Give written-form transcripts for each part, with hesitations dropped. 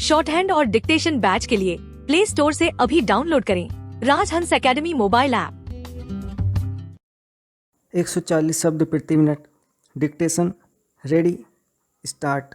Short hand और dictation batch के लिए प्ले स्टोर से अभी डाउनलोड करें राजहंस एकेडमी मोबाइल ऐप। 140 शब्द प्रति मिनट। Dictation ready start.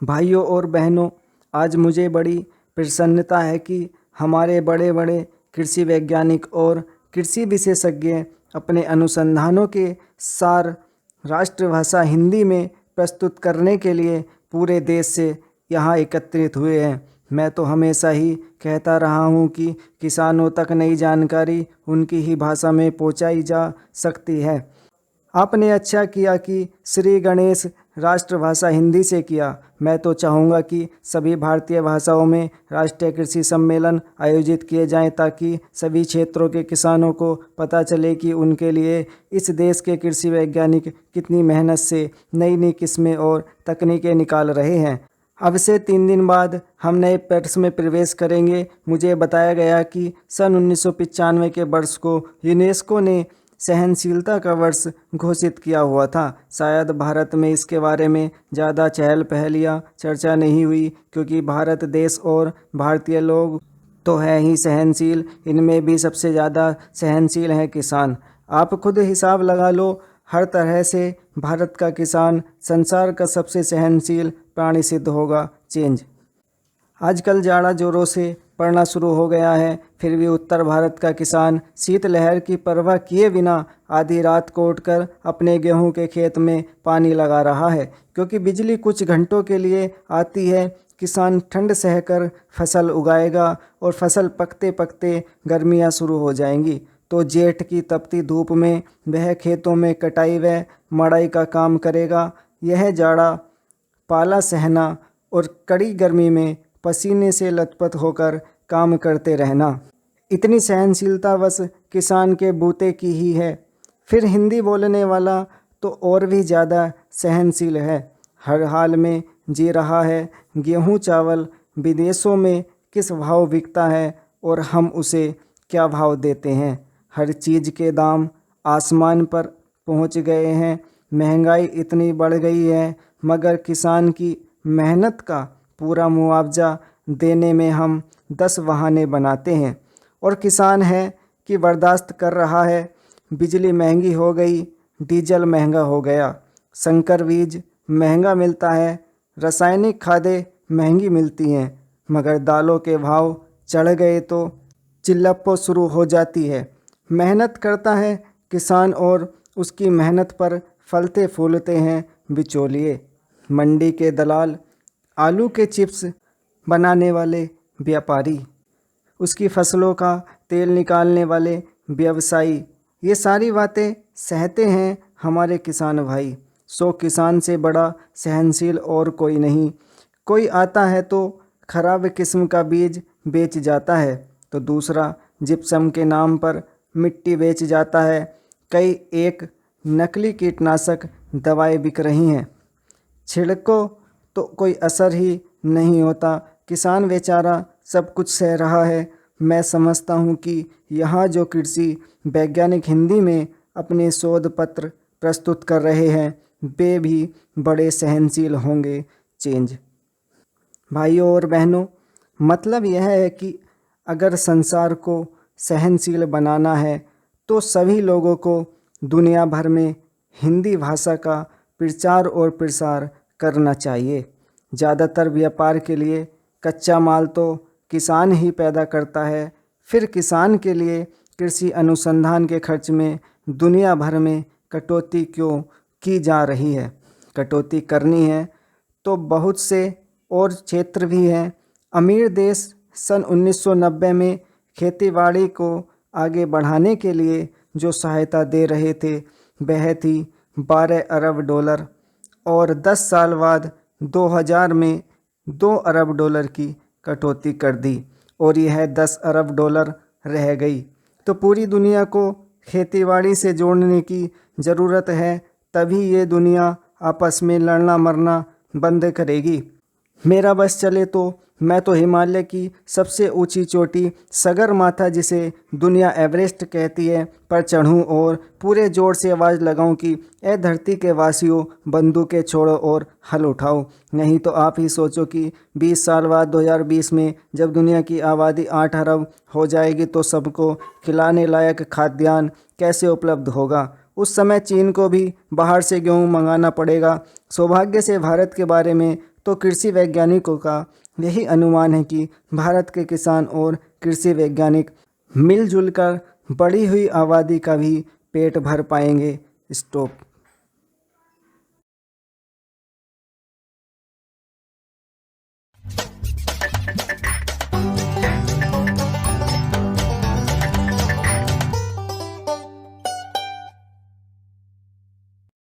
भाइयों और बहनों, आज मुझे बड़ी प्रसन्नता है कि हमारे बड़े बड़े कृषि वैज्ञानिक और कृषि विशेषज्ञ अपने अनुसंधानों के सार राष्ट्रभाषा हिंदी में प्रस्तुत करने के लिए पूरे देश से यहाँ एकत्रित हुए हैं। मैं तो हमेशा ही कहता रहा हूँ कि किसानों तक नई जानकारी उनकी ही भाषा में पहुँचाई जा सकती है। आपने अच्छा किया कि श्री गणेश राष्ट्रभाषा हिंदी से किया। मैं तो चाहूँगा कि सभी भारतीय भाषाओं में राष्ट्रीय कृषि सम्मेलन आयोजित किए जाएं ताकि सभी क्षेत्रों के किसानों को पता चले कि उनके लिए इस देश के कृषि वैज्ञानिक कितनी मेहनत से नई नई किस्में और तकनीकें निकाल रहे हैं। अब से 3 दिन बाद हम नए वर्ष में प्रवेश करेंगे। मुझे बताया गया कि सन 1995 के वर्ष को यूनेस्को ने सहनशीलता का वर्ष घोषित किया हुआ था। शायद भारत में इसके बारे में ज़्यादा चहल पहल या चर्चा नहीं हुई, क्योंकि भारत देश और भारतीय लोग तो है ही सहनशील, इनमें भी सबसे ज़्यादा सहनशील हैं किसान। आप खुद हिसाब लगा लो, हर तरह से भारत का किसान संसार का सबसे सहनशील प्राणी सिद्ध होगा। चेंज। आजकल जाड़ा जोरों से पड़ना शुरू हो गया है, फिर भी उत्तर भारत का किसान शीतलहर की परवाह किए बिना आधी रात को उठकर अपने गेहूं के खेत में पानी लगा रहा है। क्योंकि बिजली कुछ घंटों के लिए आती है, किसान ठंड सहकर फसल उगाएगा और फसल पकते पकते गर्मियां शुरू हो जाएंगी तो जेठ की तपती धूप में वह खेतों में कटाई व मड़ाई का काम करेगा। यह जाड़ा, पाला सहना और कड़ी गर्मी में पसीने से लथपथ होकर काम करते रहना, इतनी सहनशीलता बस किसान के बूते की ही है। फिर हिंदी बोलने वाला तो और भी ज़्यादा सहनशील है, हर हाल में जी रहा है। गेहूं चावल विदेशों में किस भाव बिकता है और हम उसे क्या भाव देते हैं। हर चीज़ के दाम आसमान पर पहुंच गए हैं। महंगाई इतनी बढ़ गई है, मगर किसान की मेहनत का पूरा मुआवजा देने में हम 10 बहाने बनाते हैं। और किसान है कि बर्दाश्त कर रहा है। बिजली महंगी हो गई, डीजल महंगा हो गया, संकर बीज महंगा मिलता है, रासायनिक खादें महंगी मिलती हैं, मगर दालों के भाव चढ़ गए तो चिल्लप्पो शुरू हो जाती है। मेहनत करता है किसान और उसकी मेहनत पर फलते फूलते हैं बिचौलिए, मंडी के दलाल, आलू के चिप्स बनाने वाले व्यापारी, उसकी फसलों का तेल निकालने वाले व्यवसायी। ये सारी बातें सहते हैं हमारे किसान भाई। सो किसान से बड़ा सहनशील और कोई नहीं। कोई आता है तो खराब किस्म का बीज बेच जाता है, तो दूसरा जिप्सम के नाम पर मिट्टी बेच जाता है। कई एक नकली कीटनाशक दवाएं बिक रही हैं, छिड़को तो कोई असर ही नहीं होता। किसान बेचारा सब कुछ सह रहा है। मैं समझता हूँ कि यहाँ जो कृषि वैज्ञानिक हिंदी में अपने शोध पत्र प्रस्तुत कर रहे हैं वे भी बड़े सहनशील होंगे। चेंज। भाइयों और बहनों, मतलब यह है कि अगर संसार को सहनशील बनाना है तो सभी लोगों को दुनिया भर में हिंदी भाषा का प्रचार और प्रसार करना चाहिए। ज़्यादातर व्यापार के लिए कच्चा माल तो किसान ही पैदा करता है, फिर किसान के लिए कृषि अनुसंधान के खर्च में दुनिया भर में कटौती क्यों की जा रही है। कटौती करनी है तो बहुत से और क्षेत्र भी हैं। अमीर देश सन 1990 में खेतीबाड़ी को आगे बढ़ाने के लिए जो सहायता दे रहे थे वह थी 12 अरब डॉलर, और 10 साल बाद 2000 में 2 अरब डॉलर की कटौती कर दी और यह 10 अरब डॉलर रह गई। तो पूरी दुनिया को खेतीबाड़ी से जोड़ने की ज़रूरत है, तभी ये दुनिया आपस में लड़ना मरना बंद करेगी। मेरा बस चले तो मैं तो हिमालय की सबसे ऊंची चोटी सगरमाथा, जिसे दुनिया एवरेस्ट कहती है, पर चढ़ूं और पूरे जोर से आवाज़ लगाऊं कि ए धरती के वासियों, बंदूकें छोड़ो और हल उठाओ। नहीं तो आप ही सोचो कि 20 साल बाद 2020 में जब दुनिया की आबादी 8 अरब हो जाएगी तो सबको खिलाने लायक खाद्यान्न कैसे उपलब्ध होगा। उस समय चीन को भी बाहर से गेहूँ मंगाना पड़ेगा। सौभाग्य से भारत के बारे में तो कृषि वैज्ञानिकों का यही अनुमान है कि भारत के किसान और कृषि वैज्ञानिक मिलजुल कर बढ़ी हुई आबादी का भी पेट भर पाएंगे। स्टॉप।